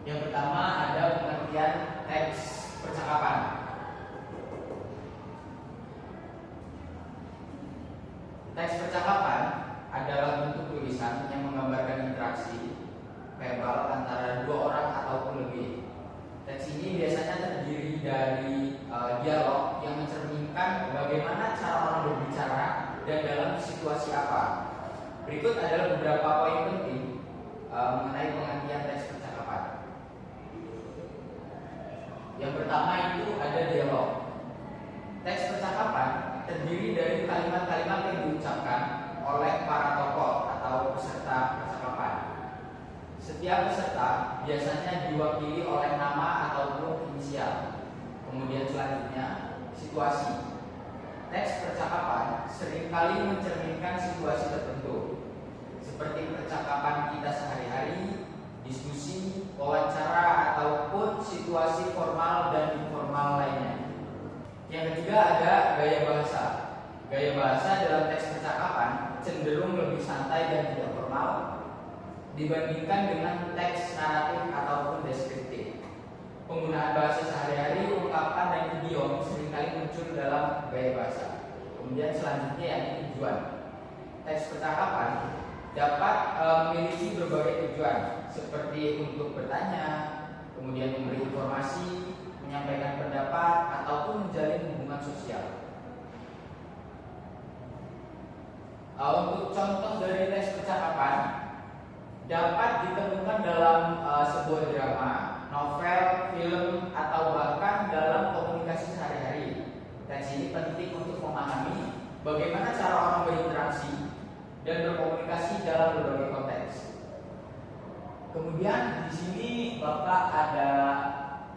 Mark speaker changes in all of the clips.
Speaker 1: Yang pertama ada pengertian teks percakapan. Teks percakapan adalah bentuk tulisan yang menggambarkan interaksi verbal antara dua orang ataupun lebih. Teks ini biasanya terdiri dari dialog yang mencerminkan bagaimana cara orang berbicara dan dalam situasi apa. Berikut adalah beberapa poin penting mengenai pengertian teks percakapan. Yang pertama itu ada dialog. Teks percakapan terdiri dari kalimat-kalimat yang diucapkan oleh para tokoh atau peserta percakapan. Setiap peserta biasanya diwakili oleh nama ataupun inisial. Kemudian selanjutnya situasi. Teks percakapan seringkali mencerminkan situasi tertentu, seperti percakapan kita sehari-hari, diskusi, wawancara, ataupun situasi formal dan informal lainnya. Yang ketiga ada gaya bahasa. Gaya bahasa dalam teks percakapan cenderung lebih santai dan tidak formal dibandingkan dengan teks naratif ataupun deskriptif. Penggunaan bahasa sehari-hari, ungkapan dan idiom seringkali muncul dalam gaya bahasa. Kemudian selanjutnya yang tujuan. Teks percakapan dapat memiliki berbagai tujuan, seperti untuk bertanya, kemudian memberi informasi, menyampaikan pendapat, ataupun menjalin hubungan sosial. Untuk contoh dari teks percakapan dapat ditemukan dalam sebuah drama, novel, film, atau bahkan dalam komunikasi sehari-hari. Teks ini penting untuk memahami bagaimana cara orang berinteraksi dan berkomunikasi dalam berbagai konteks. Kemudian di sini Bapak ada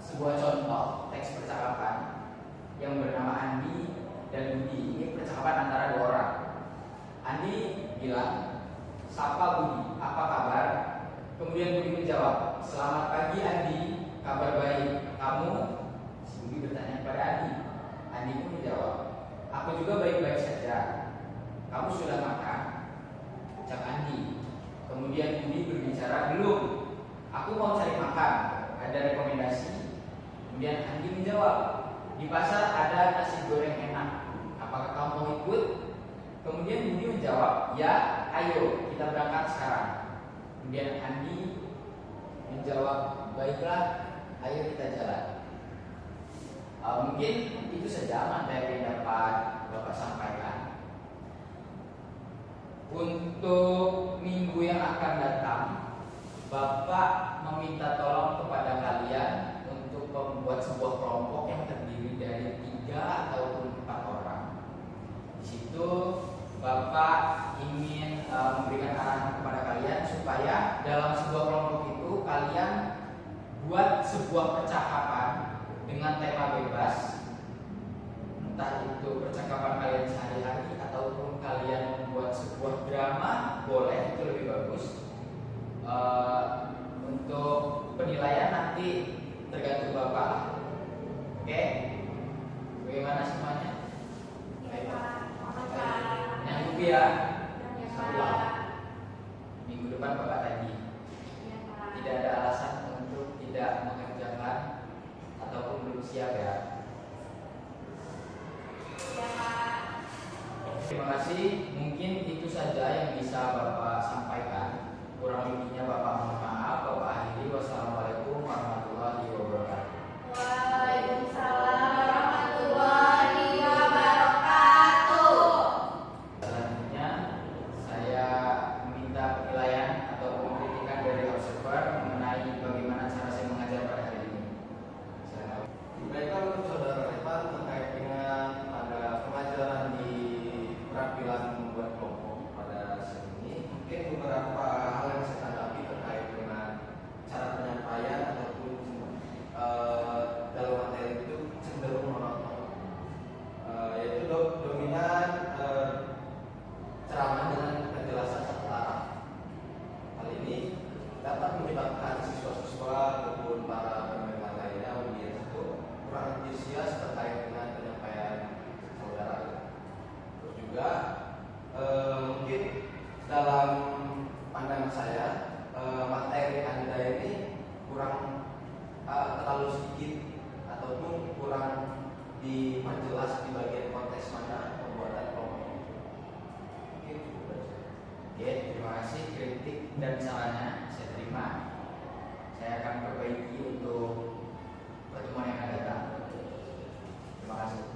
Speaker 1: sebuah contoh teks percakapan yang bernama Andi dan Budi. Ini percakapan antara dua orang. Andi bilang, "Sapa Budi, apa kabar?" Kemudian Budi menjawab, "Selamat pagi Andi, kabar baik. Kamu?" Si Budi bertanya kepada Andi. Andi pun menjawab, "Aku juga baik-baik saja. Kamu sudah makan?" Ucap Andi. Kemudian Budi berbicara, "Belum. Aku mau cari makan. Ada rekomendasi?" Kemudian Andi menjawab, "Di pasar ada nasi goreng enak. Apakah kamu mau ikut?" Kemudian Budi menjawab, "Ya, ayo kita berangkat sekarang." Kemudian Andi menjawab, "Baiklah, ayo kita jalan." Mungkin itu saja materi yang dapat Bapak sampaikan. Untuk minggu yang akan datang, Bapak meminta tolong kepada kalian untuk membuat sebuah kelompok yang terdiri dari 3 ataupun 4 orang. Di situ Bapak ingin memberikan arahan kepada kalian supaya dalam sebuah kelompok itu kalian buat sebuah percakapan dengan tema bebas, entah itu percakapan kalian sehari-hari ataupun kalian membuat sebuah drama, boleh, itu lebih bagus. Untuk penilaian nanti tergantung Bapak. Oke? Bagaimana semuanya? Nyanggup ya? Minggu depan Bapak tadi. Tidak ada alasan untuk tidak mengerjakan ataupun belum siap ya. Terima kasih. Mungkin itu saja yang bisa Bapak sampaikan. Kurang lebihnya Bapak mohon maaf. Bapak akhiri. Wassalamualaikum warahmatullahi wabarakatuh.
Speaker 2: Waalaikumsalam warahmatullahi wabarakatuh.
Speaker 1: Selanjutnya saya meminta penilaian atau kritikan dari observer mengenai bagaimana cara saya mengajar pada hari ini. Silakan.
Speaker 3: Baiklah, untuk saudara Revan terkait dengan pada pengajaran di keterampilan membuat kelompok pada sesi ini, mungkin beberapa hal yang saya tanggapi terkait dengan cara penyampaian ataupun
Speaker 1: kasih kritik dan sarannya, saya terima. Saya akan perbaiki untuk pertemuan yang akan datang. Terima kasih.